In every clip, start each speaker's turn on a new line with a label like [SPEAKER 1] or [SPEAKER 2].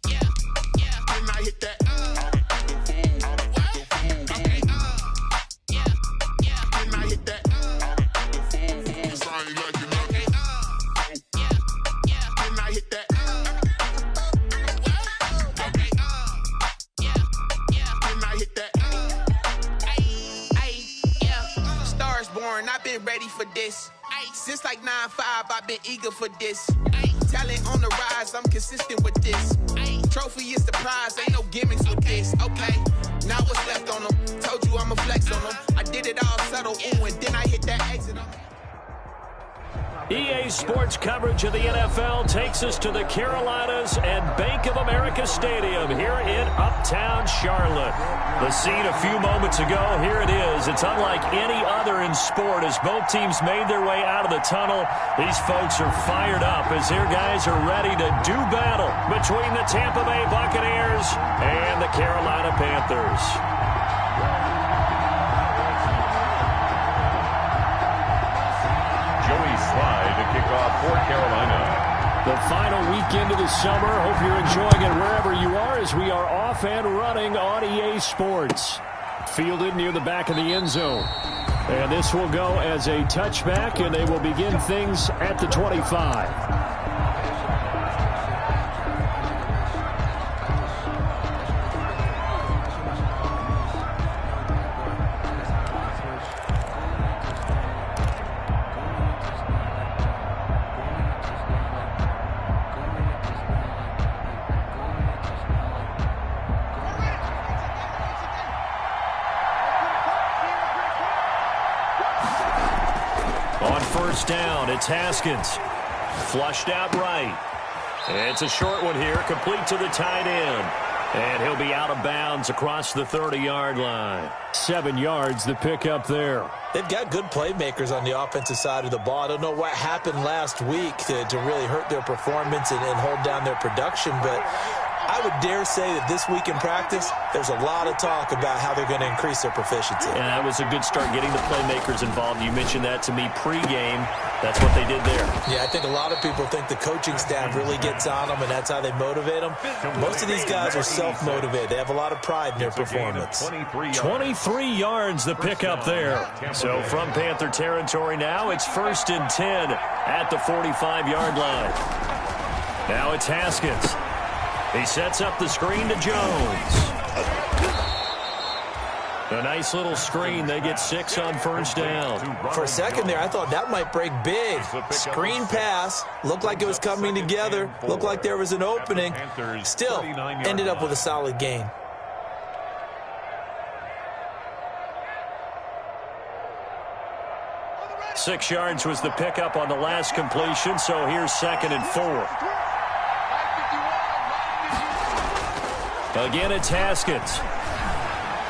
[SPEAKER 1] yeah, yeah. Then I hit that. Okay, yeah, yeah. Then I hit that. Cause I ain't like it. Okay, yeah, yeah. Then I hit that. Okay, yeah, yeah. Then I hit that. Yeah. Stars born, I've been ready for this. Since like 9-5, I've been eager for this. Talent on the rise, I'm consistent with this. Trophy is the prize, ain't no gimmicks with this. Okay, now what's left on them? Told you I'ma flex on them. I did it all subtle, ooh, and then I hit that exit.
[SPEAKER 2] EA Sports coverage of the NFL takes us to the Carolinas and Bank of America Stadium here in Uptown Charlotte. The scene a few moments ago, here it is. It's unlike any other in sport as both teams made their way out of the tunnel. These folks are fired up as their guys are ready to do battle between the Tampa Bay Buccaneers and the Carolina Panthers.
[SPEAKER 3] Kick off for Carolina.
[SPEAKER 2] The final weekend of the summer. Hope you're enjoying it wherever you are as we are off and running on EA Sports. Fielded near the back of the end zone. And this will go as a touchback, and they will begin things at the 25. Down, it's Haskins. Flushed out right. It's a short one here, complete to the tight end. And he'll be out of bounds across the 30-yard line. 7 yards, the pickup there.
[SPEAKER 4] They've got good playmakers on the offensive side of the ball. I don't know what happened last week to really hurt their performance and hold down their production, but I would dare say that this week in practice, there's a lot of talk about how they're going to increase their proficiency.
[SPEAKER 2] And that was a good start getting the playmakers involved. You mentioned that to me pregame. That's what they did there.
[SPEAKER 4] Yeah, I think a lot of people think the coaching staff really gets on them, and that's how they motivate them. Most of these guys are self-motivated. They have a lot of pride in their performance.
[SPEAKER 2] 23 yards, the pickup there. So from Panther territory now, it's 1st and 10 at the 45-yard line. Now it's Haskins. He sets up the screen to Jones. A nice little screen. They get 6 on 1st down.
[SPEAKER 4] For a second there, I thought that might break big. Screen pass. Looked like it was coming together. Looked like there was an opening. Still, ended up with a solid gain.
[SPEAKER 2] Six yards was the pickup on the last completion, so here's 2nd and 4. Again, it's Haskins.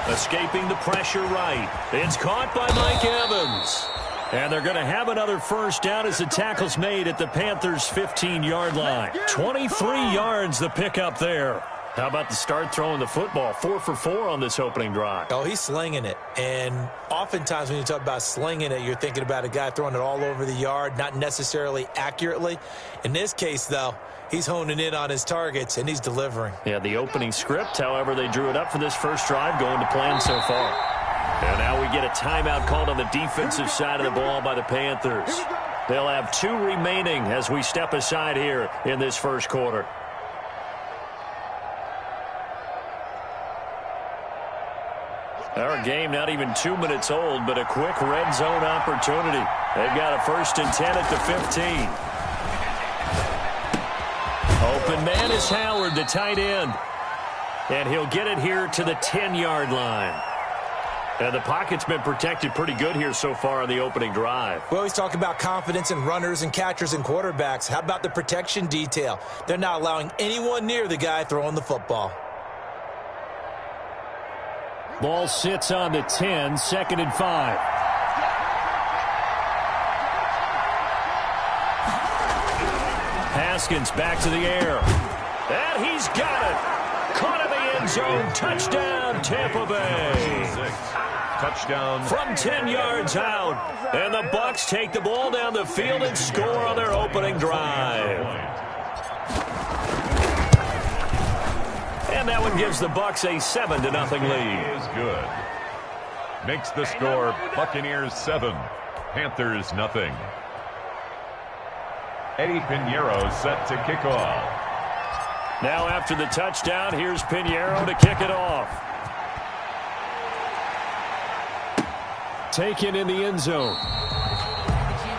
[SPEAKER 2] Escaping the pressure right. It's caught by Mike Evans. And they're going to have another 1st down as the tackle's made at the Panthers' 15-yard line. 23 yards, the pickup there. How about the start throwing the football? 4 for 4 on this opening drive.
[SPEAKER 4] Oh, he's slinging it. And oftentimes when you talk about slinging it, you're thinking about a guy throwing it all over the yard, not necessarily accurately. In this case, though, he's honing in on his targets, and he's delivering.
[SPEAKER 2] Yeah, the opening script, however, they drew it up for this first drive, going to plan so far. And now we get a timeout called on the defensive side of the ball by the Panthers. They'll have 2 remaining as we step aside here in this first quarter. Our game not even 2 minutes old, but a quick red zone opportunity. They've got a 1st and 10 at the 15. Open man is Howard, the tight end. And he'll get it here to the 10-yard line. And the pocket's been protected pretty good here so far on the opening drive.
[SPEAKER 4] We always talk about confidence in runners and catchers and quarterbacks. How about the protection detail? They're not allowing anyone near the guy throwing the football.
[SPEAKER 2] Ball sits on the 10, 2nd and 5. Haskins back to the air. And he's got it. Caught in the end zone. Touchdown, Tampa Bay.
[SPEAKER 3] Touchdown.
[SPEAKER 2] From 10 yards out. And the Bucs take the ball down the field and score on their opening drive. And that one gives the Bucs a 7-0 lead.
[SPEAKER 3] Is good. Makes the score Buccaneers 7, Panthers nothing. Eddie Pinheiro set to kick off.
[SPEAKER 2] Now after the touchdown, here's Pinheiro to kick it off. Taken in the end zone.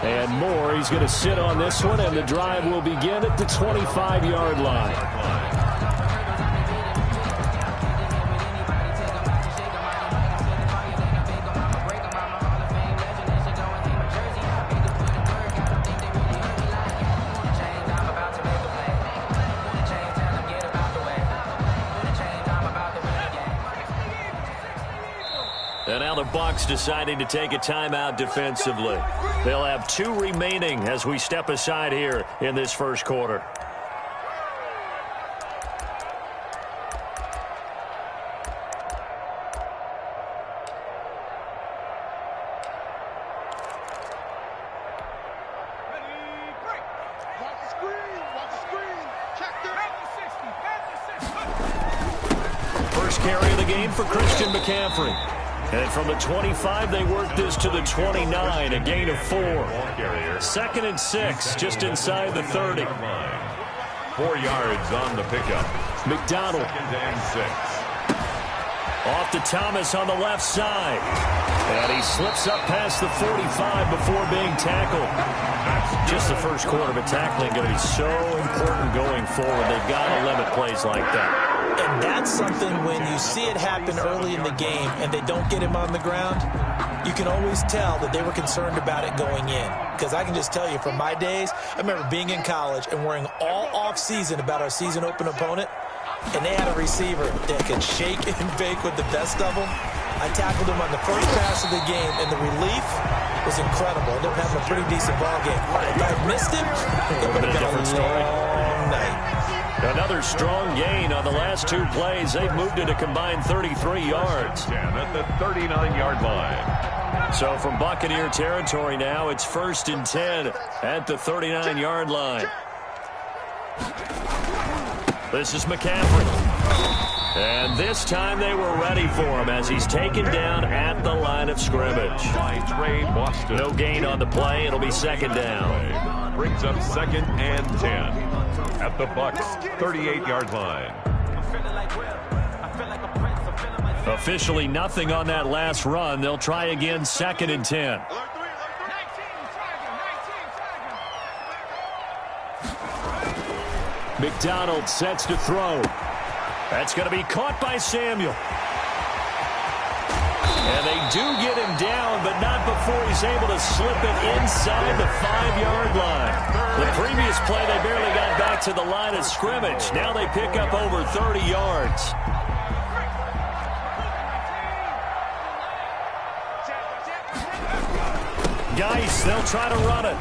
[SPEAKER 2] And Moore, he's going to sit on this one, and the drive will begin at the 25-yard line. And now the Bucs deciding to take a timeout defensively. They'll have 2 remaining as we step aside here in this first quarter. First carry of the game for Christian McCaffrey. And from the 25, they work this to the 29, a gain of 4. 2nd and 6, just inside the 30.
[SPEAKER 3] 4 yards on the pickup.
[SPEAKER 2] McDonald.
[SPEAKER 3] 2nd and 6.
[SPEAKER 2] Off to Thomas on the left side. And he slips up past the 45 before being tackled. Just the first quarter, but tackling going to be so important going forward. They've got to limit plays like that.
[SPEAKER 4] And that's something when you see it happen early in the game and they don't get him on the ground, you can always tell that they were concerned about it going in. Because I can just tell you from my days, I remember being in college and worrying all off-season about our season open opponent, and they had a receiver that could shake and bake with the best of them. I tackled him on the first pass of the game, and the relief was incredible. I ended up having a pretty decent ball game. If I missed him, it would have been a long night.
[SPEAKER 2] Another strong gain on the last 2 plays. They've moved it a combined 33 yards.
[SPEAKER 3] At the 39-yard line.
[SPEAKER 2] So from Buccaneer territory now, it's 1st and 10 at the 39-yard line. This is McCaffrey. And this time they were ready for him as he's taken down at the line of scrimmage. No gain on the play. It'll be 2nd down.
[SPEAKER 3] Brings up 2nd and 10 at the Bucs 38-yard line.
[SPEAKER 2] Officially nothing on that last run. They'll try again 2nd and 10. McDonald sets to throw. That's going to be caught by Samuel. And they do get him down, but not before he's able to slip it inside the 5-yard line. The previous play, they barely got back to the line of scrimmage. Now they pick up over 30 yards. Geis, they'll try to run it.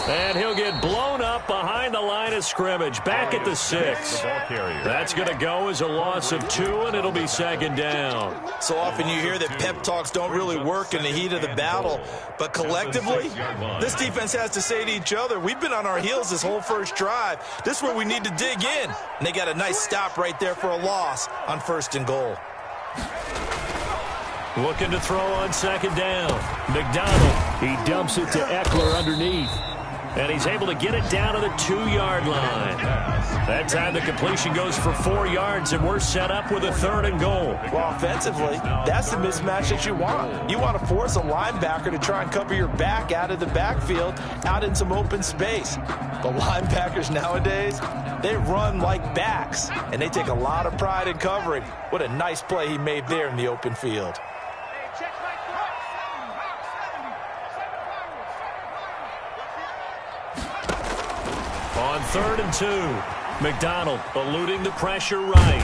[SPEAKER 2] And he'll get blown up behind the line of scrimmage. Back at the 6. That's going to go as a loss of 2, and it'll be 2nd down.
[SPEAKER 4] So often you hear that pep talks don't really work in the heat of the battle. But collectively, this defense has to say to each other, we've been on our heels this whole first drive. This is where we need to dig in. And they got a nice stop right there for a loss on 1st and goal.
[SPEAKER 2] Looking to throw on 2nd down. McDonald, he dumps it to Eckler underneath. And he's able to get it down to the 2-yard line. That time the completion goes for 4 yards, and we're set up with a 3rd and goal.
[SPEAKER 4] Well, offensively, that's the mismatch that you want. You want to force a linebacker to try and cover your back out of the backfield, out in some open space. The linebackers nowadays, they run like backs, and they take a lot of pride in covering. What a nice play he made there in the open field.
[SPEAKER 2] On 3rd and 2, McDonald eluding the pressure right.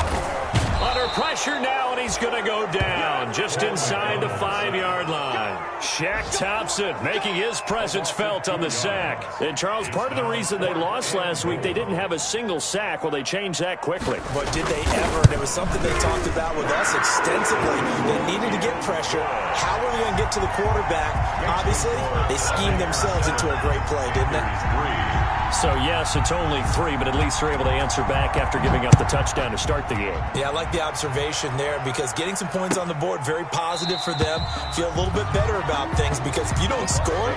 [SPEAKER 2] Under pressure now, and he's going to go down just inside the 5-yard line. Shaq Thompson making his presence felt on the sack. And, Charles, part of the reason they lost last week, they didn't have a single sack. Well, they changed that quickly.
[SPEAKER 4] But did they ever? And it was something they talked about with us extensively. They needed to get pressure. How were they going to get to the quarterback? Obviously, they schemed themselves into a great play, didn't they?
[SPEAKER 2] So, yes, it's only 3, but at least they're able to answer back after giving up the touchdown to start the game.
[SPEAKER 4] Yeah, I like the observation there because getting some points on the board, very positive for them. Feel a little bit better about things because if you don't score,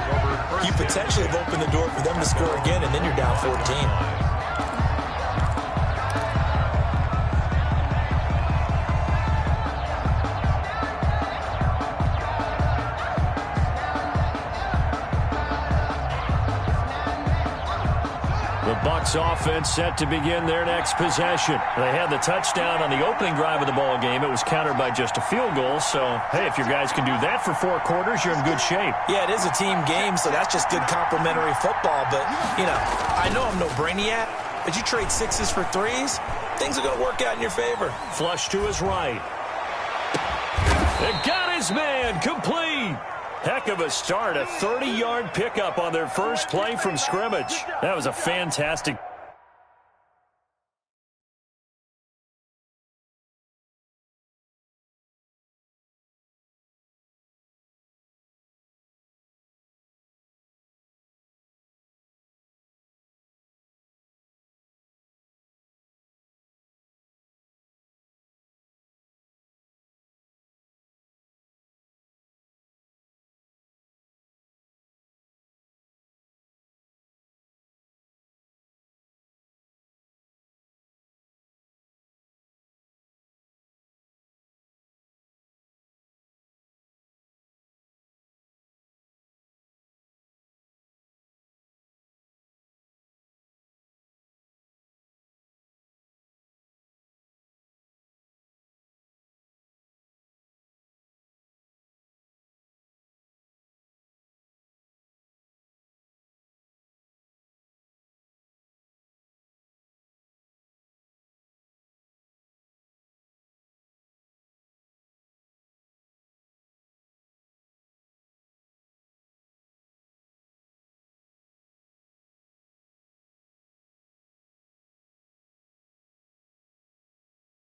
[SPEAKER 4] you potentially have opened the door for them to score again, and then you're down 14.
[SPEAKER 2] Bucs offense set to begin their next possession. They had the touchdown on the opening drive of the ball game. It was countered by just a field goal. So, hey, if your guys can do that for 4 quarters, you're in good shape.
[SPEAKER 4] Yeah, it is a team game, so that's just good complimentary football. But, you know, I know I'm no brainiac, but you trade 6s for 3s, things are going to work out in your favor.
[SPEAKER 2] Flush to his right. It got his man complete. Heck of a start, a 30-yard pickup on their first play from scrimmage. That was a fantastic.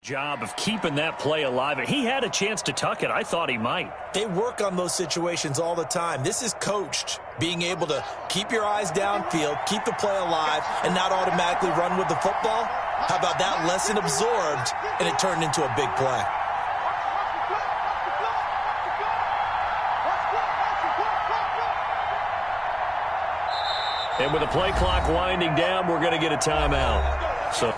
[SPEAKER 2] Job of keeping that play alive. He had a chance to tuck it. I thought he might.
[SPEAKER 4] They work on those situations all the time. This is coached, being able to keep your eyes downfield, keep the play alive, and not automatically run with the football. How about that lesson absorbed, and it turned into a big play?
[SPEAKER 2] And with the play clock winding down, we're going to get a timeout. So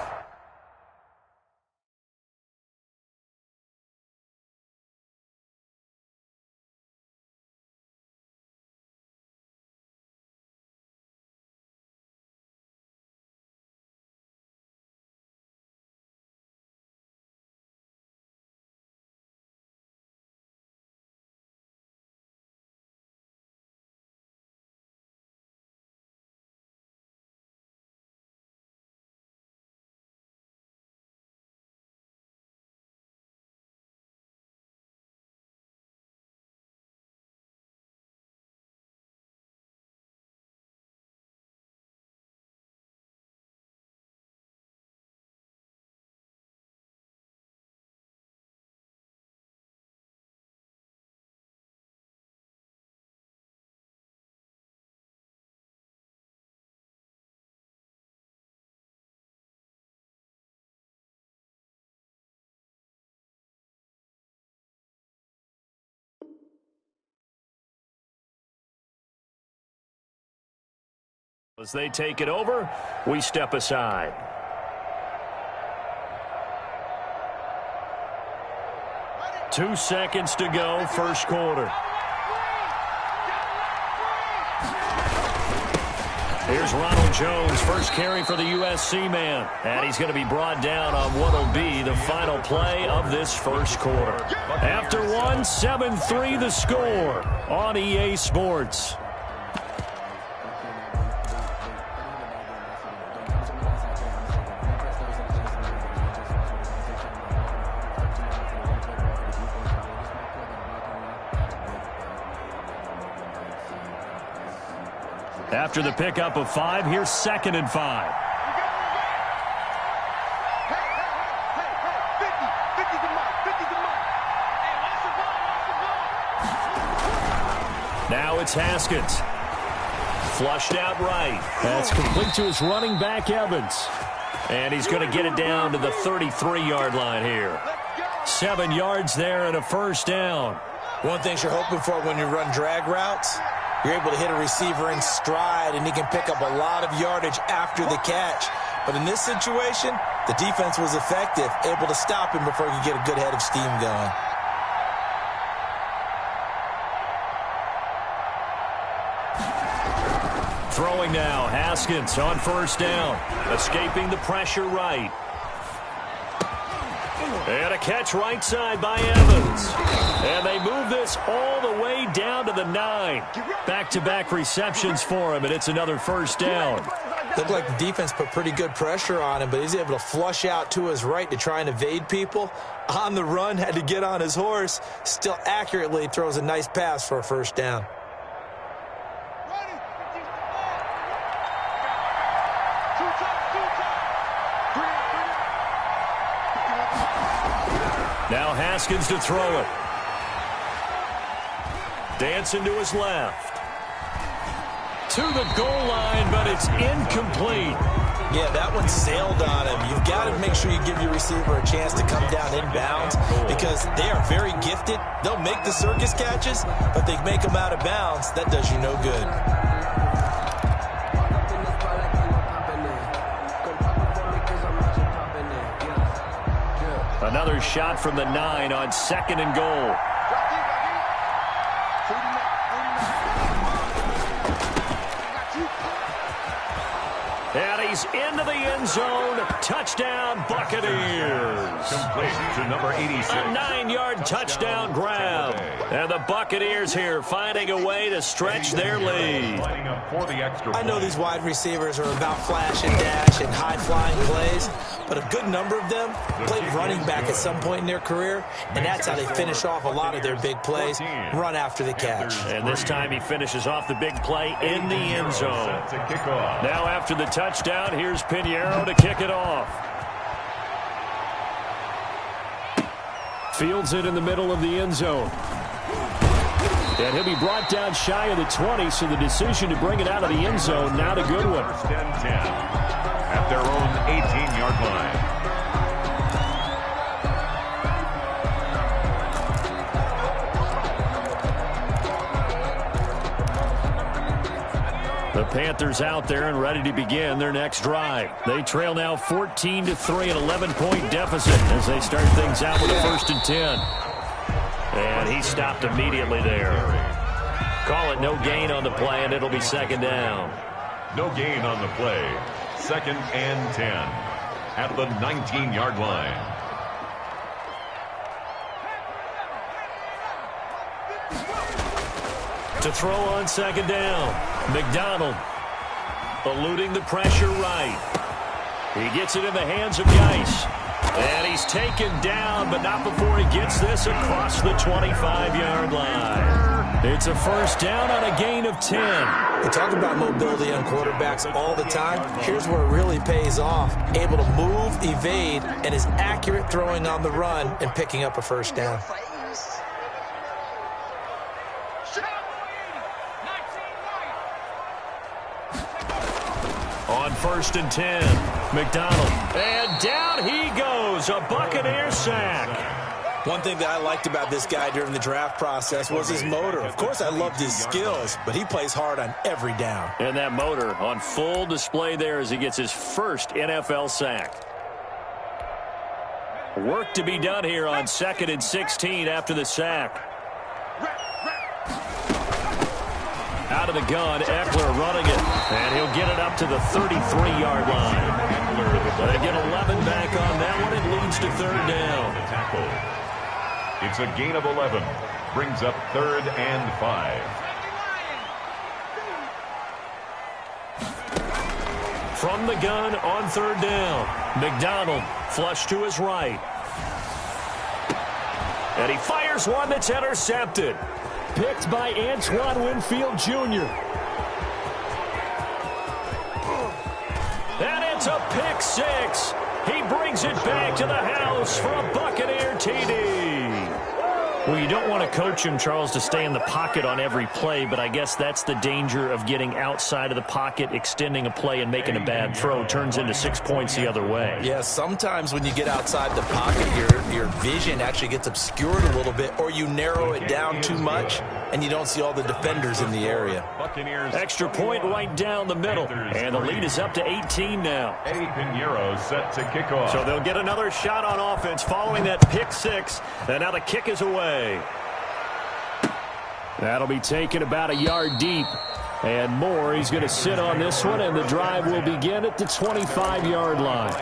[SPEAKER 2] as they take it over, we step aside. Two seconds to go, first quarter. Here's Ronald Jones, first carry for the USC man. And he's going to be brought down on what will be the final play of this first quarter. After one, 7-3 the score on EA Sports. After the pickup of 5, here's 2nd and 5. Now it's Haskins. Flushed out right. That's complete to his running back, Evans. And he's going to get it down to the 33-yard line here. 7 yards there and a first down.
[SPEAKER 4] One thing you're hoping for when you run drag routes, you're able to hit a receiver in stride, and he can pick up a lot of yardage after the catch. But in this situation, the defense was effective, able to stop him before he could get a good head of steam going.
[SPEAKER 2] Throwing now, Haskins on first down. Escaping the pressure right. And a catch right side by Evans. And they move this all the way down to the 9. Back-to-back receptions for him, and it's another first down.
[SPEAKER 4] Looked like the defense put pretty good pressure on him, but he's able to flush out to his right to try and evade people. On the run, had to get on his horse. Still accurately throws a nice pass for a first down.
[SPEAKER 2] Now Haskins to throw it. Dancing to his left. To the goal line, but it's incomplete.
[SPEAKER 4] Yeah, that one sailed on him. You've got to make sure you give your receiver a chance to come down inbounds because they are very gifted. They'll make the circus catches, but they make them out of bounds. That does you no good.
[SPEAKER 2] Another shot from the 9 on 2nd and goal. And he's into the end zone. Touchdown, Buccaneers.
[SPEAKER 3] Complete to number 86.
[SPEAKER 2] A 9-yard touchdown grab. And the Buccaneers here finding a way to stretch their lead.
[SPEAKER 4] I know these wide receivers are about flash and dash and high-flying plays, but a good number of them played running back at some point in their career, and that's how they finish off a lot of their big plays, run after the catch.
[SPEAKER 2] And this time he finishes off the big play in the end zone. Now after the touchdown, here's Pinheiro to kick it off. Fields it in the middle of the end zone. And he'll be brought down shy of the 20, so the decision to bring it out of the end zone, not a good one.
[SPEAKER 3] At their own 18-yard line.
[SPEAKER 2] The Panthers out there and ready to begin their next drive. They trail now 14-3, an 11-point deficit as they start things out with a 1st and 10. And he stopped immediately there. Call it no gain on the play, and it'll be 2nd down.
[SPEAKER 3] No gain on the play. 2nd and 10 at the 19-yard line.
[SPEAKER 2] To throw on 2nd down. McDonald eluding the pressure right. He gets it in the hands of Geis. And he's taken down, but not before he gets this across the 25-yard line. It's a first down on a gain of 10.
[SPEAKER 4] We talk about mobility on quarterbacks all the time. Here's where it really pays off. Able to move, evade, and is accurate throwing on the run and picking up a first down.
[SPEAKER 2] On 1st and 10, McDonald. And down he goes, a Buccaneer sack.
[SPEAKER 4] One thing that I liked about this guy during the draft process was his motor. Of course, I loved his skills, but he plays hard on every down.
[SPEAKER 2] And that motor on full display there as he gets his first NFL sack. Work to be done here on 2nd and 16 after the sack. Out of the gun, Eckler running it, and he'll get it up to the 33-yard line. They get 11 back on that one. It leads to 3rd down.
[SPEAKER 3] It's a gain of 11. Brings up 3rd and 5.
[SPEAKER 2] From the gun on 3rd down, McDonald flush to his right. And he fires one that's intercepted. Picked by Antoine Winfield Jr. And it's a pick 6. He brings it back to the house for a Buccaneer TD. Well, you don't want to coach him, Charles, to stay in the pocket on every play, but I guess that's the danger of getting outside of the pocket, extending a play, and making a bad throw. Turns into 6 points the other way.
[SPEAKER 4] Yeah, sometimes when you get outside the pocket, your vision actually gets obscured a little bit, or you narrow it down too much, and you don't see all the defenders in the area.
[SPEAKER 2] Extra point right down the middle, and the lead is up to 18 now.
[SPEAKER 3] Eddie Pinheiro set to kick off.
[SPEAKER 2] So they'll get another shot on offense following that pick six, and now the kick is away. That'll be taken about a yard deep. And Moore, he's going to sit on this one, and the drive will begin at the 25-yard line.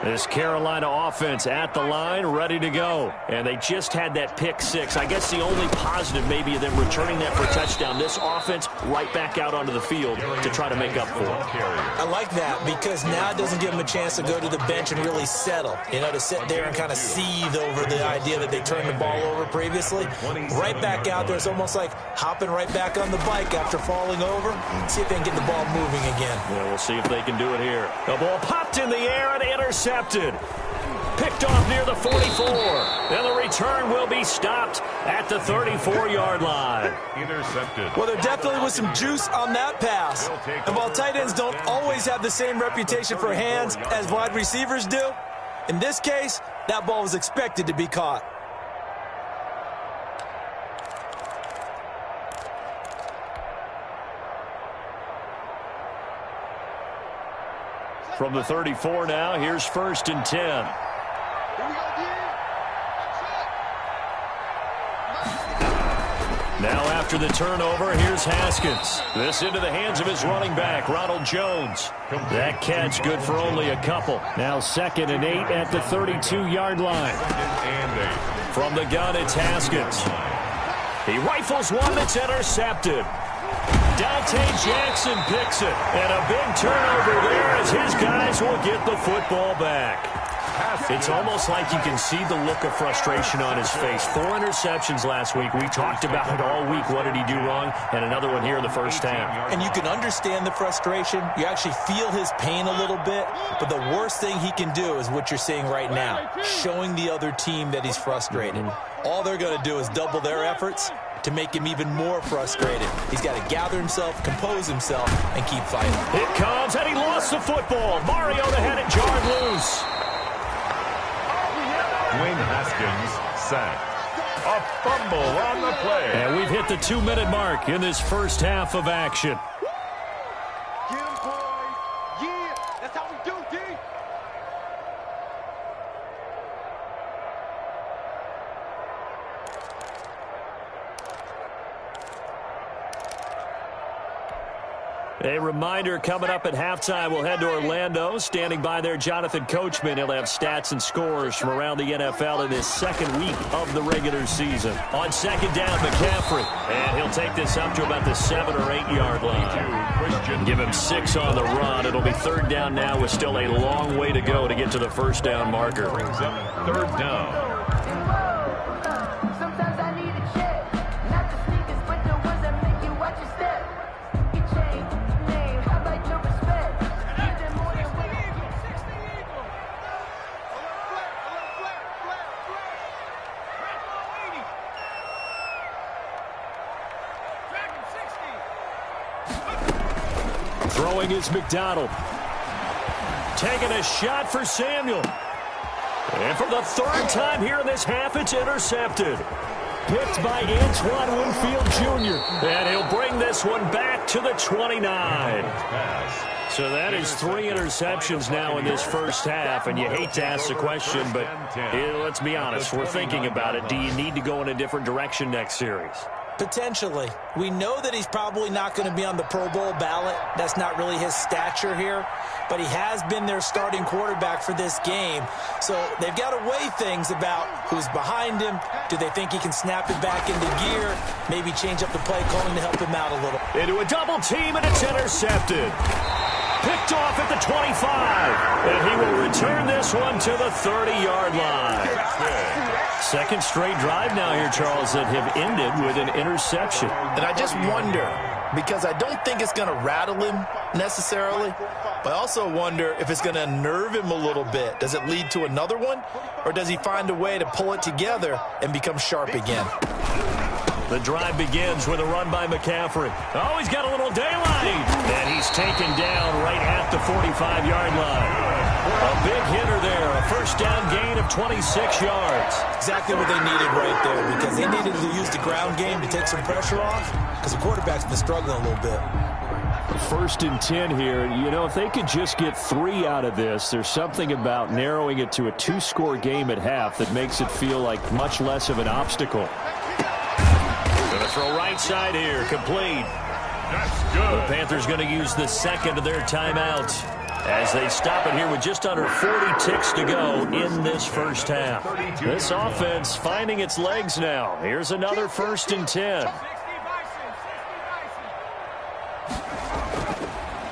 [SPEAKER 2] This Carolina offense at the line, ready to go. And they just had that pick six. I guess the only positive maybe of them returning that for a touchdown. This offense right back out onto the field to try to make up for it.
[SPEAKER 4] I like that because now it doesn't give them a chance to go to the bench and really settle. You know, to sit there and kind of seethe over the idea that they turned the ball over previously. Right back out there. It's almost like hopping right back on the bike after falling over. See if they can get the ball moving again.
[SPEAKER 2] Yeah, we'll see if they can do it here. The ball popped in the air and intercepted. Picked off near the 44. And the return will be stopped at the 34-yard line.
[SPEAKER 3] Intercepted.
[SPEAKER 4] Well, there definitely was some juice on that pass. And while tight ends don't always have the same reputation for hands as wide receivers do, in this case, that ball was expected to be caught.
[SPEAKER 2] From the 34 now, here's 1st and 10. Now after the turnover, here's Haskins. This into the hands of his running back, Ronald Jones. That catch good for only a couple. Now 2nd and 8 at the 32-yard line. From the gun, it's Haskins. He rifles one that's intercepted. Dante Jackson picks it, and a big turnover there as his guys will get the football back. It's almost like you can see the look of frustration on his face. 4 interceptions last week. We talked about it all week. What did he do wrong? And another one here in the first half.
[SPEAKER 4] And you can understand the frustration. You actually feel his pain a little bit. But the worst thing he can do is what you're seeing right now, showing the other team that he's frustrated. All they're going to do is double their efforts to make him even more frustrated. He's got to gather himself, compose himself, and keep fighting.
[SPEAKER 2] It comes, and he lost the football. Mariota had it jarred loose.
[SPEAKER 3] Dwayne Haskins sacked. A fumble on the play.
[SPEAKER 2] And we've hit the 2-minute mark in this first half of action.
[SPEAKER 5] Get him, boys. Yeah, that's how we do, D.
[SPEAKER 2] A reminder coming up at halftime, we'll head to Orlando. Standing by there, Jonathan Coachman. He'll have stats and scores from around the NFL in this second week of the regular season. On 2nd down, McCaffrey. And he'll take this up to about the 7 or 8 yard line. Give him 6 on the run. It'll be 3rd down now with still a long way to go to get to the 1st down marker.
[SPEAKER 3] Brings up 3rd down.
[SPEAKER 2] Throwing is McDonald. Taking a shot for Samuel. And for the 3rd time here in this half, it's intercepted. Picked by Antoine Winfield Jr. And he'll bring this one back to the 29. So that is 3 interceptions now in this first half. And you hate to ask the question, but let's be honest. We're thinking about it. Do you need to go in a different direction next series?
[SPEAKER 4] Potentially. We know that he's probably not going to be on the Pro Bowl ballot. That's not really his stature here. But he has been their starting quarterback for this game. So they've got to weigh things about who's behind him. Do they think he can snap it back into gear? Maybe change up the play calling to help him out a little.
[SPEAKER 2] Into a double team, and it's intercepted. Picked off at the 25. And he will return this one to the 30-yard line. Second straight drive now here, Charles, that have ended with an interception.
[SPEAKER 4] And I just wonder, because I don't think it's going to rattle him necessarily, but I also wonder if it's going to unnerve him a little bit. Does it lead to another one, or does he find a way to pull it together and become sharp again?
[SPEAKER 2] The drive begins with a run by McCaffrey. Oh, he's got a little daylight. And he's taken down right at the 45-yard line. A big hitter there. A first down gain of 26 yards.
[SPEAKER 4] Exactly what they needed right there, because they needed to use the ground game to take some pressure off, because the quarterback's been struggling a little bit.
[SPEAKER 2] First and 10 here. You know, if they could just get 3 out of this, there's something about narrowing it to a 2-score game at half that makes it feel like much less of an obstacle. Going to throw right side here. Complete.
[SPEAKER 3] That's good.
[SPEAKER 2] The Panthers going to use the second of their timeout as they stop it here with just under 40 ticks to go in this first half. This offense finding its legs now. Here's another first and 10.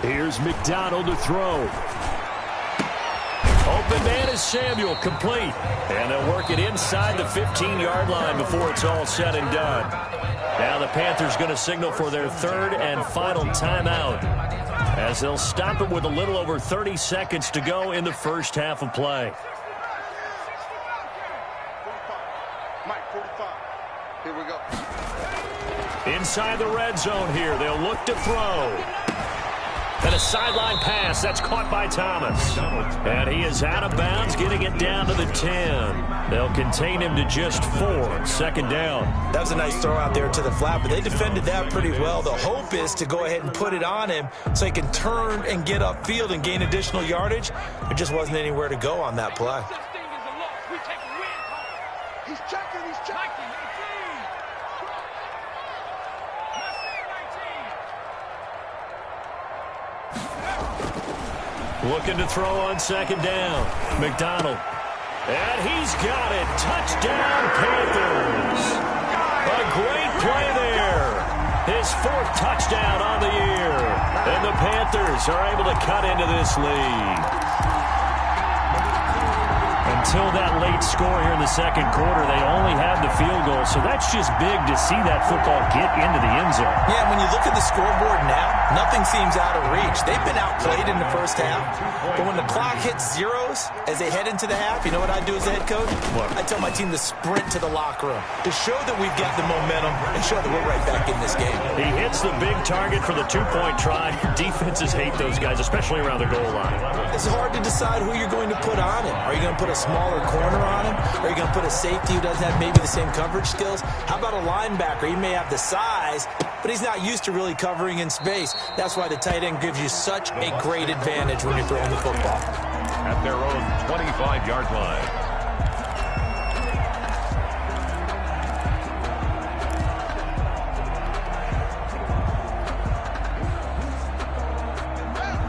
[SPEAKER 2] Here's McDonald to throw. Open man is Samuel, complete. And they'll work it inside the 15-yard line before it's all said and done. Now the Panthers going to signal for their third and final timeout, as they'll stop it with a little over 30 seconds to go in the first half of play.
[SPEAKER 5] Mike, 45. Here we go.
[SPEAKER 2] Inside the red zone here, they'll look to throw. And a sideline pass. That's caught by Thomas. And he is out of bounds, getting it down to the 10. They'll contain him to just 4. Second down.
[SPEAKER 4] That was a nice throw out there to the flat, but they defended that pretty well. The hope is to go ahead and put it on him so he can turn and get upfield and gain additional yardage. There just wasn't anywhere to go on that play.
[SPEAKER 5] He's checking, he's checking.
[SPEAKER 2] Looking to throw on second down. McDonald. And he's got it. Touchdown, Panthers. A great play there. His 4th touchdown on the year. And the Panthers are able to cut into this lead. Until that late score here in the second quarter, they only had the field goal. So that's just big to see that football get into the end zone.
[SPEAKER 4] Yeah, when you look at the scoreboard now, nothing seems out of reach. They've been outplayed in the first half. But when the clock hits zeros as they head into the half, you know what I do as a head coach?
[SPEAKER 2] What?
[SPEAKER 4] I tell my team to sprint to the locker room to show that we've got the momentum and show that we're right back in this game.
[SPEAKER 2] He hits the big target for the 2-point try. Defenses hate those guys, especially around the goal line.
[SPEAKER 4] It's hard to decide who you're going to put on him. Are you going to put a smaller corner on him? Are you going to put a safety who doesn't have maybe the same coverage skills? How about a linebacker? He may have the size, but he's not used to really covering in space. That's why the tight end gives you such a great advantage when you're throwing the football.
[SPEAKER 3] At their own 25-yard line.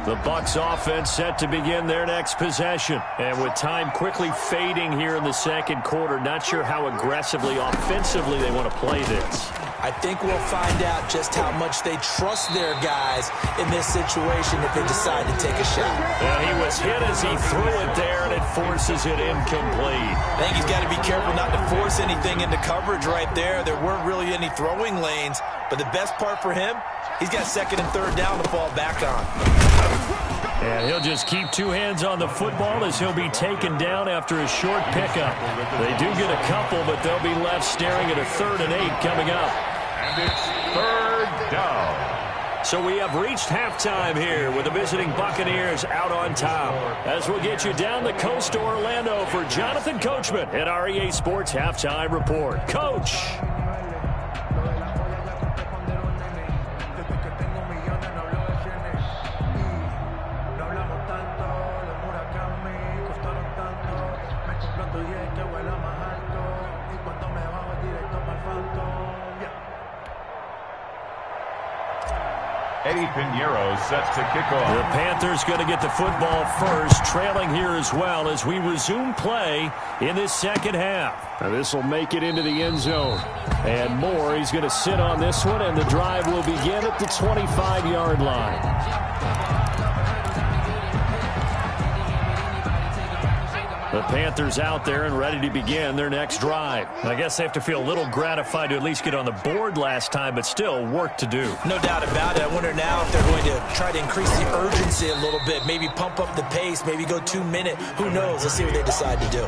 [SPEAKER 2] The Bucs offense set to begin their next possession. And with time quickly fading here in the second quarter, not sure how aggressively, offensively they want to play this.
[SPEAKER 4] I think we'll find out just how much they trust their guys in this situation if they decide to take a shot.
[SPEAKER 2] And he was hit as he threw it there, and it forces it incomplete.
[SPEAKER 4] I think he's got to be careful not to force anything into coverage right there. There weren't really any throwing lanes, but the best part for him, he's got second and third down to fall back on.
[SPEAKER 2] And he'll just keep 2 hands on the football as he'll be taken down after a short pickup. They do get a couple, but they'll be left staring at a 3rd and 8 coming up.
[SPEAKER 3] And it's 3rd down.
[SPEAKER 2] So we have reached halftime here with the visiting Buccaneers out on top. As we'll get you down the coast to Orlando for Jonathan Coachman at our EA Sports Halftime Report. Coach!
[SPEAKER 3] Eddie Pinheiro set to kick off.
[SPEAKER 2] The Panthers going to get the football first, trailing here as well as we resume play in this second half. Now this will make it into the end zone. And Moore, he's going to sit on this one, and the drive will begin at the 25-yard line. The Panthers out there and ready to begin their next drive. I guess they have to feel a little gratified to at least get on the board last time, but still work to do.
[SPEAKER 4] No doubt about it. I wonder now if they're going to try to increase the urgency a little bit, maybe pump up the pace, maybe go 2 minute. Who knows? Let's see what they decide to do.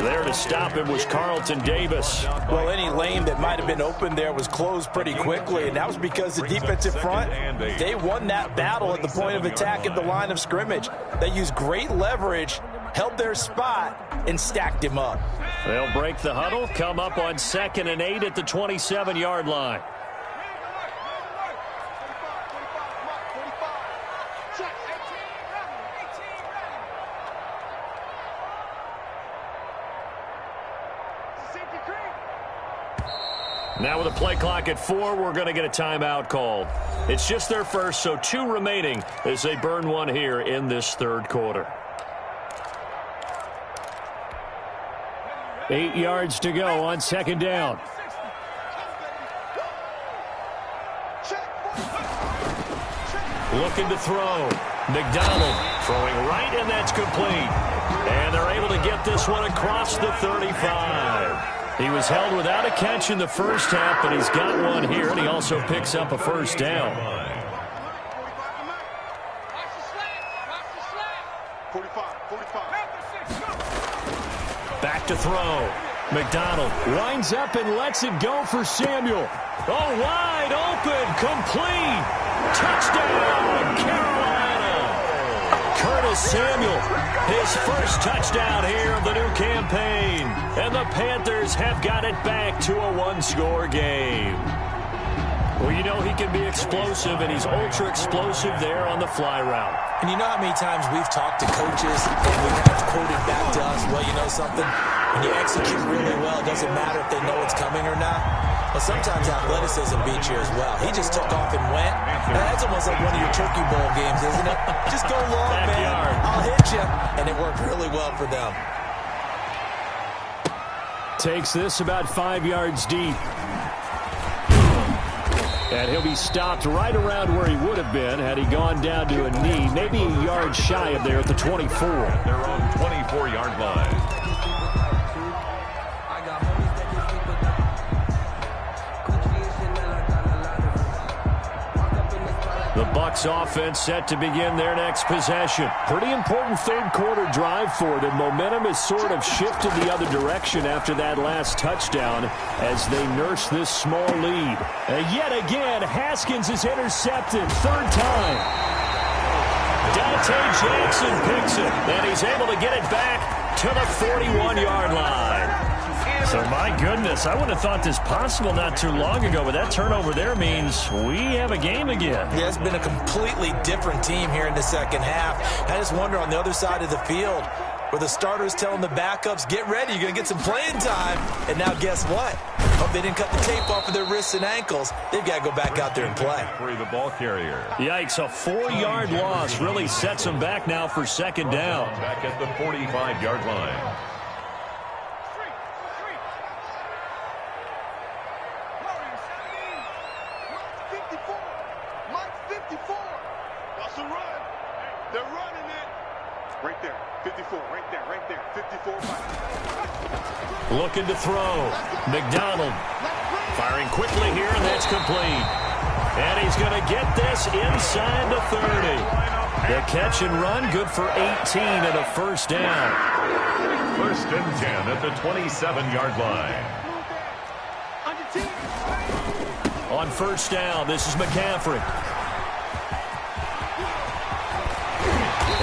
[SPEAKER 2] There to stop him was Carlton Davis.
[SPEAKER 6] Well, any lane that might have been open there was closed pretty quickly, and that was because the defensive front, they won that battle at the point of attack at the line of scrimmage. They used great leverage, held their spot, and stacked him up.
[SPEAKER 2] They'll break the huddle, come up on 2nd and 8 at the 27-yard line. Now with a play clock at 4, we're going to get a timeout called. It's just their first, so 2 remaining as they burn one here in this third quarter. 8 yards to go on 2nd down. Looking to throw. McDonald throwing right, and that's complete. And they're able to get this one across the 35. He was held without a catch in the first half, but he's got one here, and he also picks up a first down.
[SPEAKER 5] 45.
[SPEAKER 2] Back to throw. McDonald winds up and lets it go for Samuel. Oh, wide open, complete. Touchdown, Carolina. Curtis Samuel, his first touchdown here of the new campaign. And the Panthers have got it back to a 1-score game. Well, you know he can be explosive, and he's ultra-explosive there on the fly route.
[SPEAKER 4] And you know how many times we've talked to coaches and we've kind of quoted back to us, well, you know something? When you execute really well, it doesn't matter if they know it's coming or not. But sometimes athleticism beats you as well. He just took off and went. That's almost like one of your Turkey Bowl games, isn't it? Just go long, man. I'll hit you. And it worked really well for them.
[SPEAKER 2] Takes this about 5 yards deep. And he'll be stopped right around where he would have been had he gone down to a knee, maybe a yard shy of there at the 24.
[SPEAKER 3] Their own 24-yard line.
[SPEAKER 2] The Bucs offense set to begin their next possession. Pretty important third quarter drive for them. Momentum has sort of shifted the other direction after that last touchdown as they nurse this small lead. And yet again, Haskins is intercepted. Third time. Dante Jackson picks it, and he's able to get it back to the 41-yard line. So, my goodness, I wouldn't have thought this possible not too long ago, but that turnover there means we have a game again.
[SPEAKER 4] Yeah, it's been a completely different team here in the second half. I just wonder on the other side of the field where the starters telling the backups, get ready, you're going to get some playing time. And now guess what? Hope they didn't cut the tape off of their wrists and ankles. They've got to go back out there and play.
[SPEAKER 3] Free the ball carrier.
[SPEAKER 2] Yikes, a 4-yard loss really sets them back now for 2nd down.
[SPEAKER 3] Back at the 45-yard line.
[SPEAKER 2] Looking to throw. McDonald firing quickly here, and that's complete. And he's going to get this inside the 30. The catch and run, good for 18 and a first down.
[SPEAKER 3] 1st and 10 at the 27-yard line.
[SPEAKER 2] On 1st down, this is McCaffrey.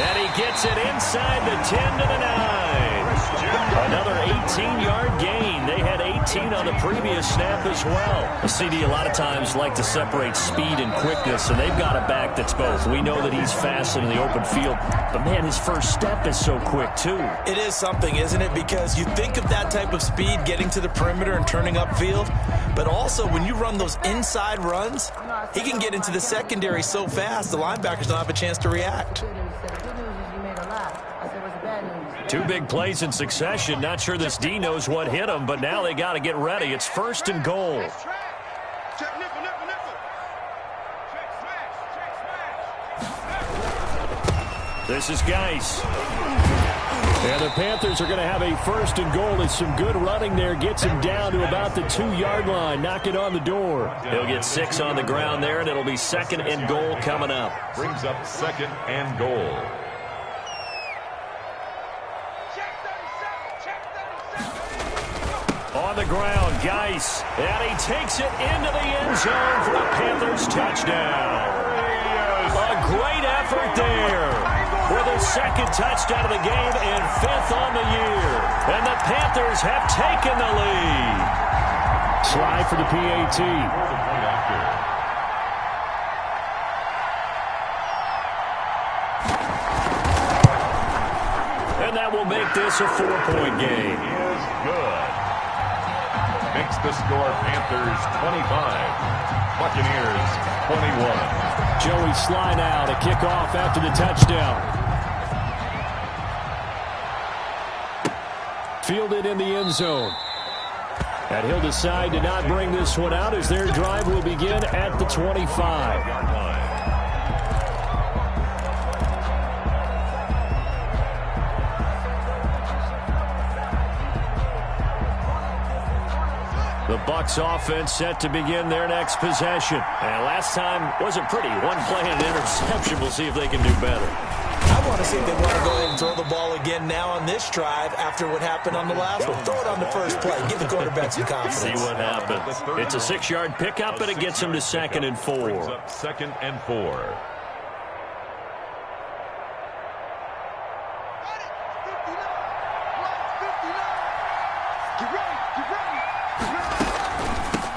[SPEAKER 2] And he gets it inside the 10 to the 9. Another 18-yard gain. They had 18 on the previous snap as well. The CD a lot of times like to separate speed and quickness, and they've got a back that's both. We know that he's fast in the open field, but, man, his first step is so quick, too.
[SPEAKER 4] It is something, isn't it? Because you think of that type of speed getting to the perimeter and turning upfield, but also when you run those inside runs, he can get into the secondary so fast the linebackers don't have a chance to react.
[SPEAKER 2] 2 big plays in succession. Not sure this D knows what hit him, but now they got to get ready. It's 1st and goal. This is Geis. And the Panthers are going to have a first and goal. As some good running there gets him down to about the 2-yard line. Knock it on the door. He'll get 6 on the ground there, and it'll be second and goal coming up.
[SPEAKER 3] Brings up second and goal.
[SPEAKER 2] On the ground, Geis. And he takes it into the end zone for a Panthers touchdown. A great effort there. For the second touchdown of the game and 5th on the year. And the Panthers have taken the lead. Slide for the PAT. And that will make this a 4-point game.
[SPEAKER 3] Is good. Makes the score Panthers 25. Buccaneers 21.
[SPEAKER 2] Joey Sly now to kick off after the touchdown. Fielded in the end zone. And he'll decide to not bring this one out as their drive will begin at the 25. The Bucs offense set to begin their next possession. And last time wasn't pretty. One play and an interception. We'll see if they can do better.
[SPEAKER 4] I want to see if they want to go ahead and throw the ball again now on this drive after what happened on the last one. Throw it on the first play. Give the quarterback some confidence.
[SPEAKER 2] See what happens. It's a 6-yard pickup, and it gets him to second and 4.
[SPEAKER 3] Brings up second and 4.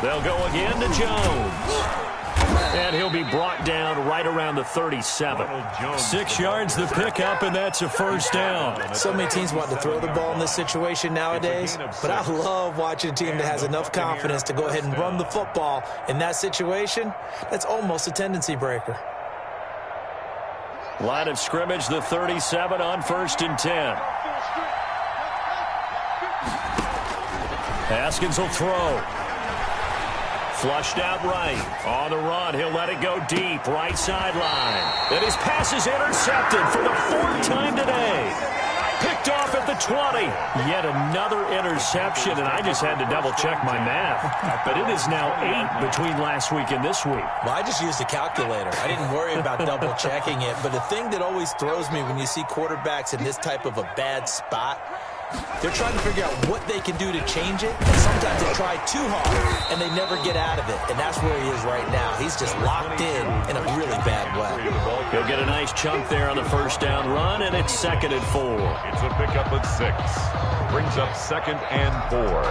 [SPEAKER 2] They'll go again to Jones. And he'll be brought down right around the 37. 6 yards the pickup, and that's a first down.
[SPEAKER 4] So many teams want to throw the ball in this situation nowadays, but I love watching a team that has enough confidence to go ahead and run the football. In that situation, that's almost a tendency breaker.
[SPEAKER 2] Line of scrimmage, the 37 on 1st and 10. Haskins will throw. Flushed out right. On the run, he'll let it go deep. Right sideline. And his pass is intercepted for the 4th time today. Picked off at the 20. Yet another interception, and I just had to double-check my math. But it is now 8 between last week and this week.
[SPEAKER 4] Well, I just used a calculator. I didn't worry about double-checking it. But the thing that always throws me when you see quarterbacks in this type of a bad spot, they're trying to figure out what they can do to change it, and sometimes they try too hard, and they never get out of it, and that's where he is right now. He's just locked in a really bad way.
[SPEAKER 2] He'll get a nice chunk there on the first down run, and it's second and 4.
[SPEAKER 3] It's a pickup of 6. Brings up second and 4.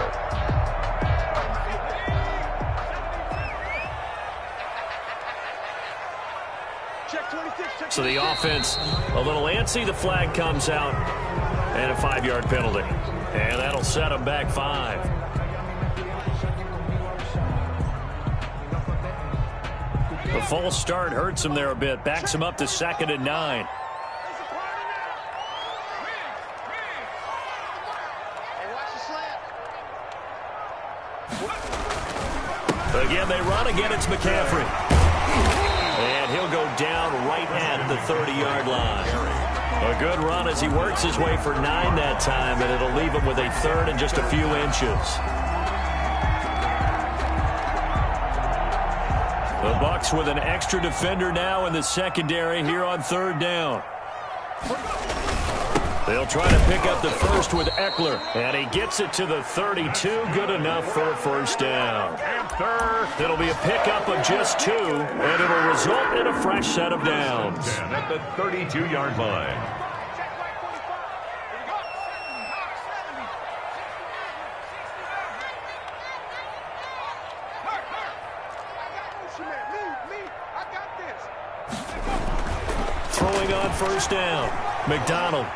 [SPEAKER 2] So the offense a little antsy. The flag comes out. And a 5-yard penalty. And that'll set them back 5. The false start hurts him there a bit. Backs him up to second and 9. Again, they run. Again, it's McCaffrey. And he'll go down right at the 30-yard line. A good run as he works his way for 9 that time, and it'll leave him with a 3rd and just a few inches. The Bucs with an extra defender now in the secondary here on 3rd down. They'll try to pick up the first with Eckler, and he gets it to the 32. Good enough for a first down. It'll be a pickup of just 2, and it'll result in a fresh set of downs.
[SPEAKER 3] At the 32-yard line.
[SPEAKER 2] Throwing on first down. McDonald.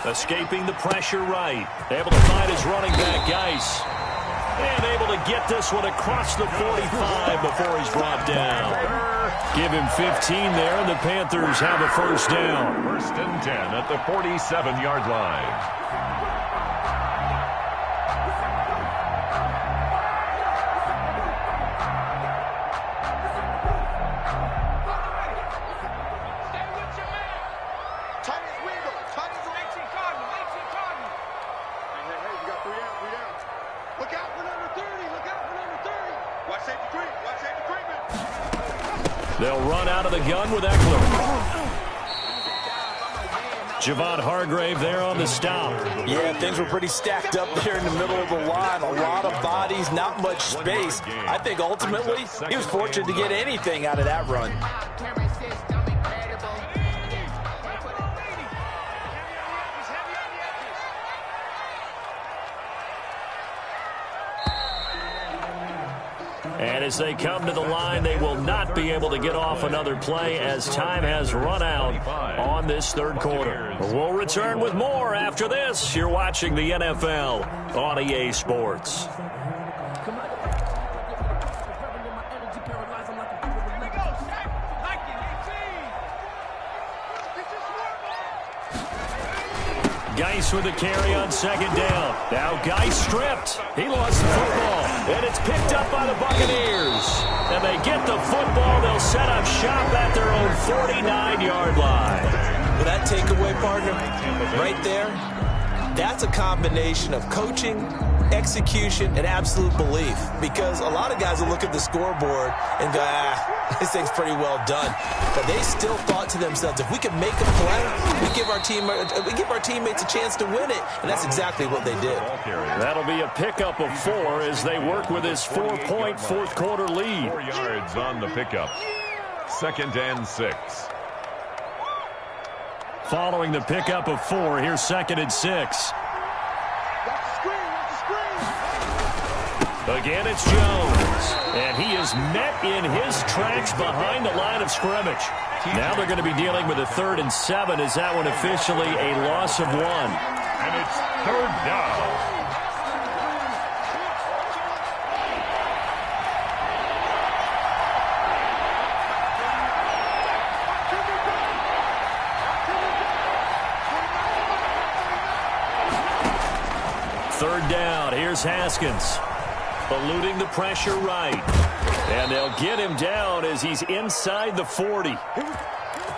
[SPEAKER 2] Escaping the pressure right. Able to find his running back, Geis. And able to get this one across the 45 before he's brought down. Give him 15 there, and the Panthers have a first down.
[SPEAKER 3] 1st and 10 at the 47-yard line.
[SPEAKER 2] They'll run out of the gun with Eckler. Javon Hargrave there on the stop.
[SPEAKER 6] Yeah, things were pretty stacked up there in the middle of the line. A lot of bodies, not much space. I think ultimately he was fortunate to get anything out of that run.
[SPEAKER 2] And as they come to the line, they will not be able to get off another play as time has run out on this third quarter. We'll return with more after this. You're watching the NFL on EA Sports. Geis with the carry on second down. Now Geis stripped. He lost the football. And it's picked up by the Buccaneers. And they get the football. They'll set up shop at their own 49-yard line.
[SPEAKER 6] Well, that takeaway, partner, right there, that's a combination of coaching, execution, and absolute belief. Because a lot of guys will look at the scoreboard and go, this thing's pretty well done. But they still thought to themselves, if we can make a play, we give our teammates a chance to win it. And that's exactly what they did.
[SPEAKER 2] That'll be a pickup of 4 as they work with this 4-point fourth quarter lead.
[SPEAKER 3] 4 yards on the pickup. 2nd and 6.
[SPEAKER 2] Following the pickup of 4, here's 2nd and 6. Again, it's Jones. And he is met in his tracks behind the line of scrimmage. Now they're going to be dealing with a 3rd and 7. Is that one officially a loss of 1?
[SPEAKER 3] And it's 3rd down.
[SPEAKER 2] Third down. Here's Haskins. Eluding the pressure right. And they'll get him down as he's inside the 40.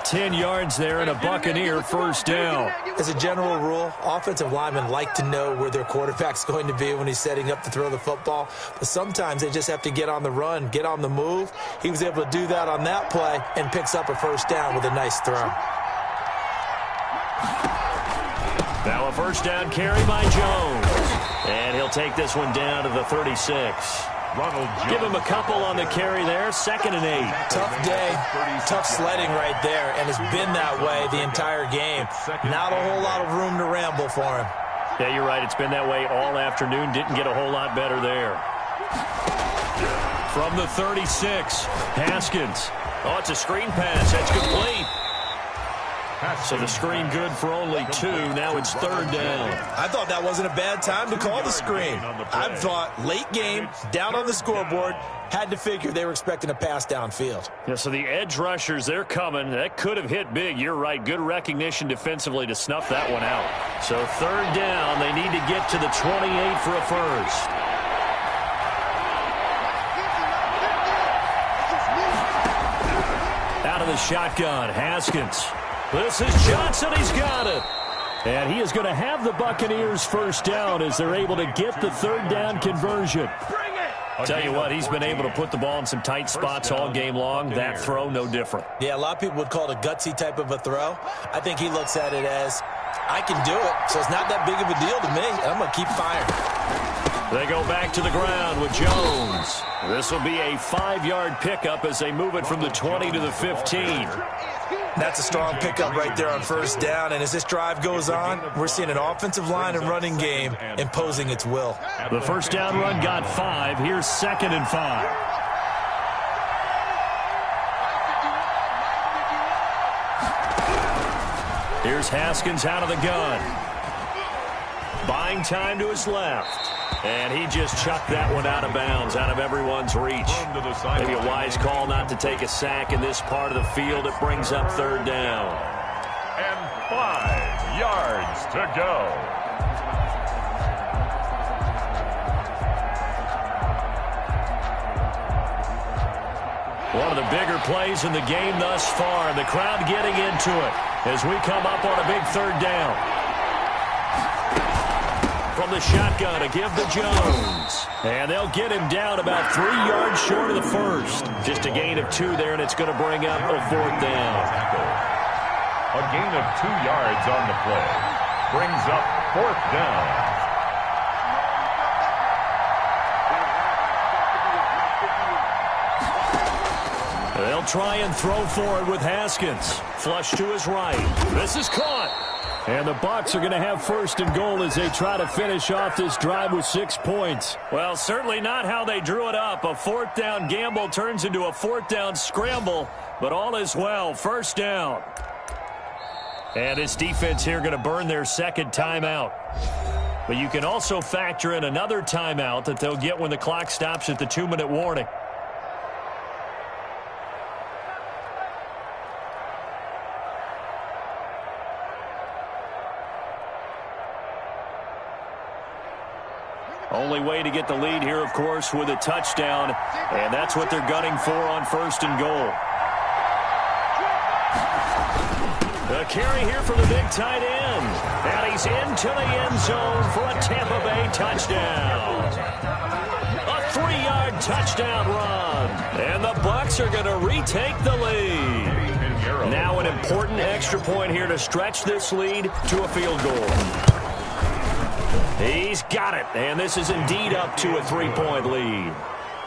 [SPEAKER 2] 10 yards there and a Buccaneer first down.
[SPEAKER 6] As a general rule, offensive linemen like to know where their quarterback's going to be when he's setting up to throw the football. But sometimes they just have to get on the run, get on the move. He was able to do that on that play and picks up a first down with a nice throw.
[SPEAKER 2] Now a first down carry by Jones. And he'll take this one down to the 36. Give him a couple on the carry there. 2nd and 8.
[SPEAKER 6] Tough day, tough sledding right there, and it's been that way the entire game. Not a whole lot of room to ramble for him.
[SPEAKER 2] Yeah, you're right. It's been that way all afternoon. Didn't get a whole lot better there. From the 36, Haskins. Oh, it's a screen pass. That's complete. So the screen good for only 2. Now it's 3rd down.
[SPEAKER 6] I thought that wasn't a bad time to call the screen. I thought late game, down on the scoreboard, had to figure they were expecting a pass downfield.
[SPEAKER 2] Yeah, so the edge rushers, they're coming. That could have hit big. You're right. Good recognition defensively to snuff that one out. So 3rd down. They need to get to the 28 for a first. Out of the shotgun, Haskins. This is Johnson. He's got it. And he is going to have the Buccaneers first down as they're able to get the 3rd down conversion. I'll tell you what, he's been able to put the ball in some tight spots all game long. That throw, no different.
[SPEAKER 6] Yeah, a lot of people would call it a gutsy type of a throw. I think he looks at it as, I can do it, so it's not that big of a deal to me. I'm going to keep firing.
[SPEAKER 2] They go back to the ground with Jones. This will be a 5-yard pickup as they move it from the 20 to the 15.
[SPEAKER 6] That's a strong pickup right there on first down. And as this drive goes on, we're seeing an offensive line and running game imposing its will.
[SPEAKER 2] The first down run got 5. Here's 2nd and 5. Here's Haskins out of the gun. Buying time to his left. And he just chucked that one out of bounds, out of everyone's reach. Maybe a wise call not to take a sack in this part of the field. It brings up 3rd down.
[SPEAKER 3] And 5 yards to go.
[SPEAKER 2] One of the bigger plays in the game thus far. The crowd getting into it as we come up on a big 3rd down. From the shotgun to give to Jones. And they'll get him down about 3 yards short of the first. Just a gain of 2 there, and it's going to bring up a 4th down.
[SPEAKER 3] A gain of 2 yards on the play. Brings up 4th down.
[SPEAKER 2] They'll try and throw for it with Haskins. Flush to his right. This is caught. And the Bucs are going to have 1st and goal as they try to finish off this drive with 6 points. Well, certainly not how they drew it up. A 4th down gamble turns into a 4th down scramble, but all is well. 1st down. And this defense here going to burn their 2nd timeout. But you can also factor in another timeout that they'll get when the clock stops at the 2-minute warning. Only way to get the lead here, of course, with a touchdown, and that's what they're gunning for on 1st and goal. The carry here for the big tight end, and he's into the end zone for a Tampa Bay touchdown. A 3-yard touchdown run, and the Bucs are going to retake the lead. Now an important extra point here to stretch this lead to a field goal. He's got it, and this is indeed up to a 3-point lead.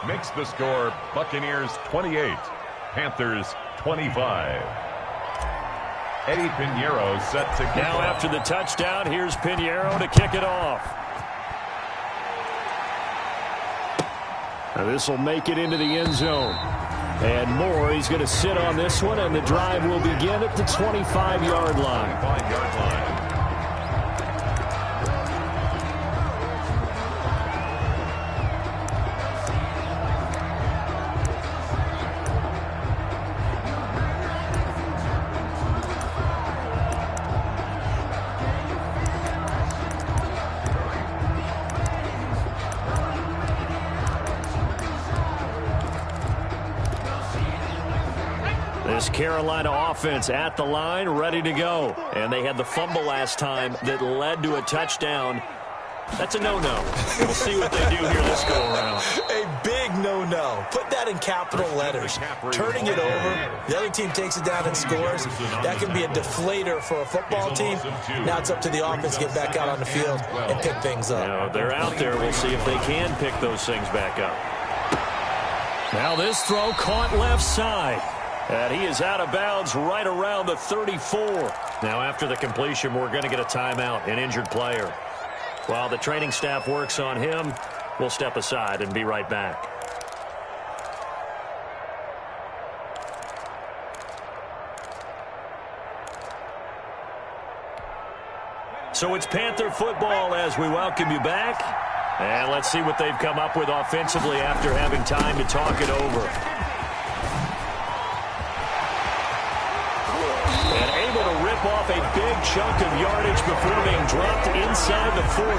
[SPEAKER 3] Makes the score Buccaneers 28, Panthers 25. Eddie Pinheiro set to kick
[SPEAKER 2] Now
[SPEAKER 3] off.
[SPEAKER 2] after the touchdown, here's Pinheiro to kick it off. Now this will make it into the end zone. And Moore, he's going to sit on this one, and the drive will begin at the 25-yard line.
[SPEAKER 3] 25-yard line.
[SPEAKER 2] This Carolina offense at the line, ready to go. And they had the fumble last time that led to a touchdown. That's a no-no. We'll see what they do here this go-around.
[SPEAKER 4] A big no-no. Put that in capital letters. Turning it over, the other team takes it down and scores. That can be a deflator for a football team. Now it's up to the offense to get back out on the field and pick things up.
[SPEAKER 2] You know, they're out there. We'll see if they can pick those things back up. Now this throw caught left side. And he is out of bounds right around the 34. Now after the completion, we're going to get a timeout, an injured player. While the training staff works on him, we'll step aside and be right back. So it's Panther football as we welcome you back. And let's see what they've come up with offensively after having time to talk it over. Off a big chunk of yardage before being dropped inside the 40.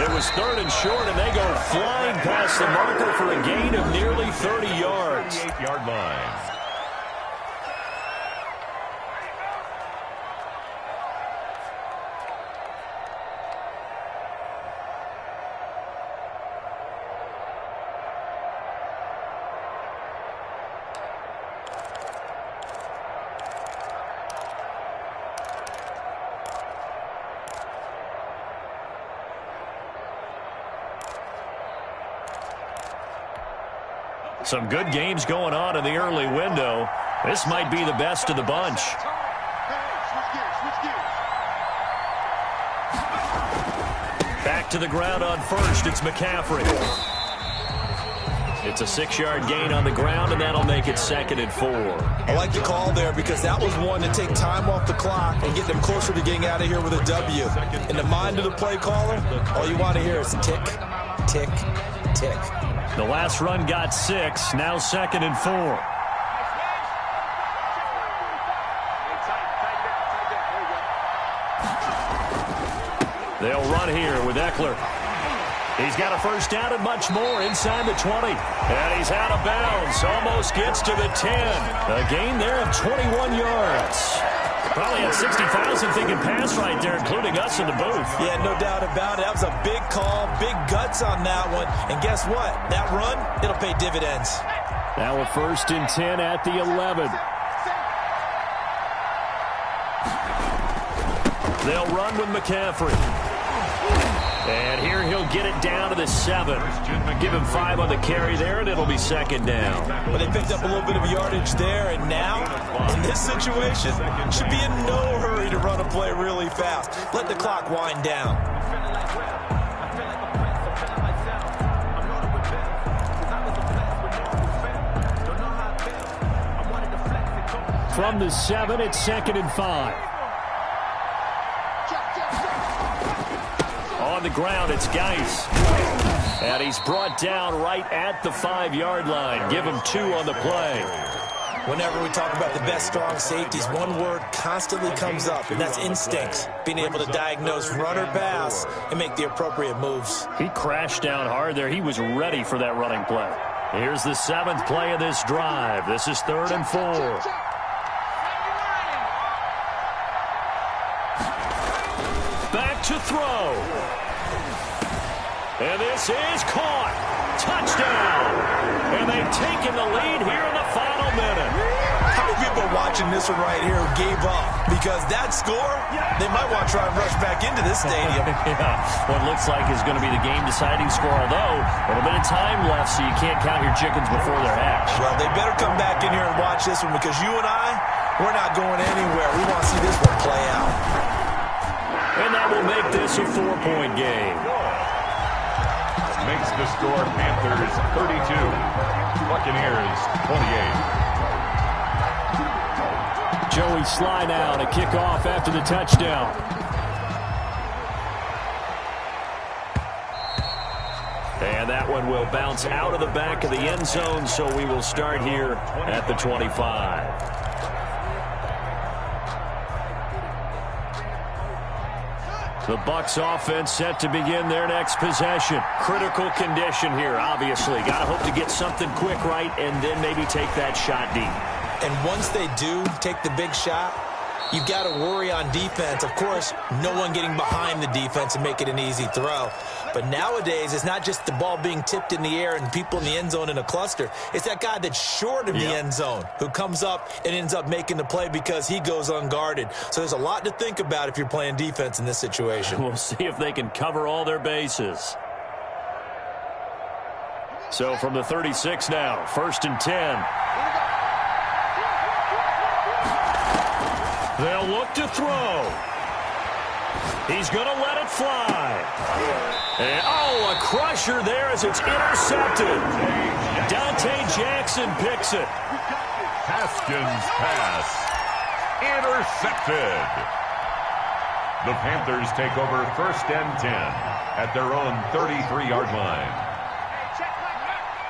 [SPEAKER 2] It was 3rd and short, and they go flying past the marker for a gain of nearly 30 yards.
[SPEAKER 3] 38-yard line.
[SPEAKER 2] Some good games going on in the early window. This might be the best of the bunch. Back to the ground on 1st. It's McCaffrey. It's a 6-yard gain on the ground, and that'll make it 2nd and 4.
[SPEAKER 4] I like the call there because that was one to take time off the clock and get them closer to getting out of here with a W. In the mind of the play caller, all you want to hear is tick, tick, tick.
[SPEAKER 2] The last run got 6, now 2nd and 4. They'll run here with Eckler. He's got a 1st down and much more inside the 20. And he's out of bounds, almost gets to the 10. A gain there of 21 yards. Probably had 60,000 thinking pass right there, including us in the booth.
[SPEAKER 6] Yeah, no doubt about it. That was a big call, big guts on that one. And guess what? That run, it'll pay dividends.
[SPEAKER 2] Now a 1st and 10 at the 11. They'll run with McCaffrey. And here he'll get it down to the 7. Give him 5 on the carry there, and it'll be 2nd down.
[SPEAKER 6] But they picked up a little bit of yardage there, and now, in this situation, should be in no hurry to run a play really fast. Let the clock wind down.
[SPEAKER 2] From the 7, it's 2nd and 5. On the ground, it's Geis. And he's brought down right at the 5-yard line. Give him 2 on the play.
[SPEAKER 6] Whenever we talk about the best strong safeties, one word constantly comes up, and that's instincts. Being able to diagnose run or pass and make the appropriate moves.
[SPEAKER 2] He crashed down hard there. He was ready for that running play. Here's the 7th play of this drive. This is 3rd and 4. Back to throw. And this is caught. Touchdown. And they've taken the lead here in the final minute.
[SPEAKER 6] How many people watching this one right here gave up? Because that score, they might want to try and rush back into this stadium.
[SPEAKER 2] Yeah, what looks like is going to be the game-deciding score, although a little bit of time left, so you can't count your chickens before they're hatched.
[SPEAKER 6] Well, they better come back in here and watch this one, because you and I, we're not going anywhere. We want to see this one play out.
[SPEAKER 2] And that will make this a 4-point game.
[SPEAKER 3] Makes the score Panthers 32, Buccaneers 28.
[SPEAKER 2] Joey Sly now to kick off after the touchdown. And that one will bounce out of the back of the end zone, so we will start here at the 25. The Bucs offense set to begin their next possession. Critical condition here, obviously. Got to hope to get something quick right and then maybe take that shot deep.
[SPEAKER 6] And once they do take the big shot, you've got to worry on defense. Of course, no one getting behind the defense and make it an easy throw. But nowadays, it's not just the ball being tipped in the air and people in the end zone in a cluster. It's that guy that's short of the end zone who comes up and ends up making the play because he goes unguarded. So there's a lot to think about if you're playing defense in this situation.
[SPEAKER 2] We'll see if they can cover all their bases. So from the 36 now, 1st and 10. They'll look to throw. He's going to let it fly. And, a crusher there as it's intercepted. Dante Jackson picks it.
[SPEAKER 3] Haskins pass. Intercepted. The Panthers take over 1st and 10 at their own 33-yard line.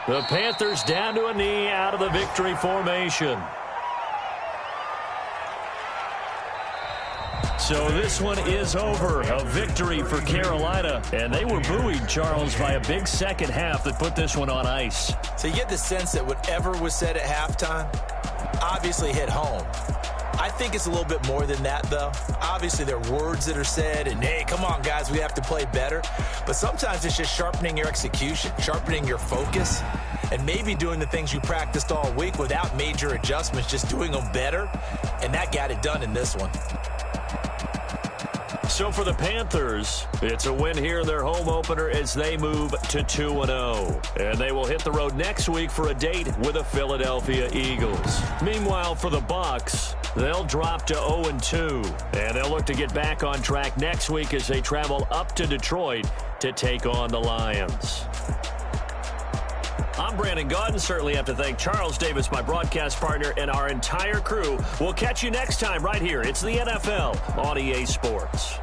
[SPEAKER 2] The Panthers down to a knee out of the victory formation. So this one is over. A victory for Carolina. And they were buoyed, Charles, by a big second half that put this one on ice.
[SPEAKER 6] So you get the sense that whatever was said at halftime obviously hit home. I think it's a little bit more than that, though. Obviously, there are words that are said, and, hey, come on, guys, we have to play better. But sometimes it's just sharpening your execution, sharpening your focus, and maybe doing the things you practiced all week without major adjustments, just doing them better. And that got it done in this one.
[SPEAKER 2] So for the Panthers, it's a win here in their home opener as they move to 2-0. And they will hit the road next week for a date with the Philadelphia Eagles. Meanwhile, for the Bucs, they'll drop to 0-2. And they'll look to get back on track next week as they travel up to Detroit to take on the Lions. I'm Brandon Gaudin. Certainly have to thank Charles Davis, my broadcast partner, and our entire crew. We'll catch you next time right here. It's the NFL on EA Sports.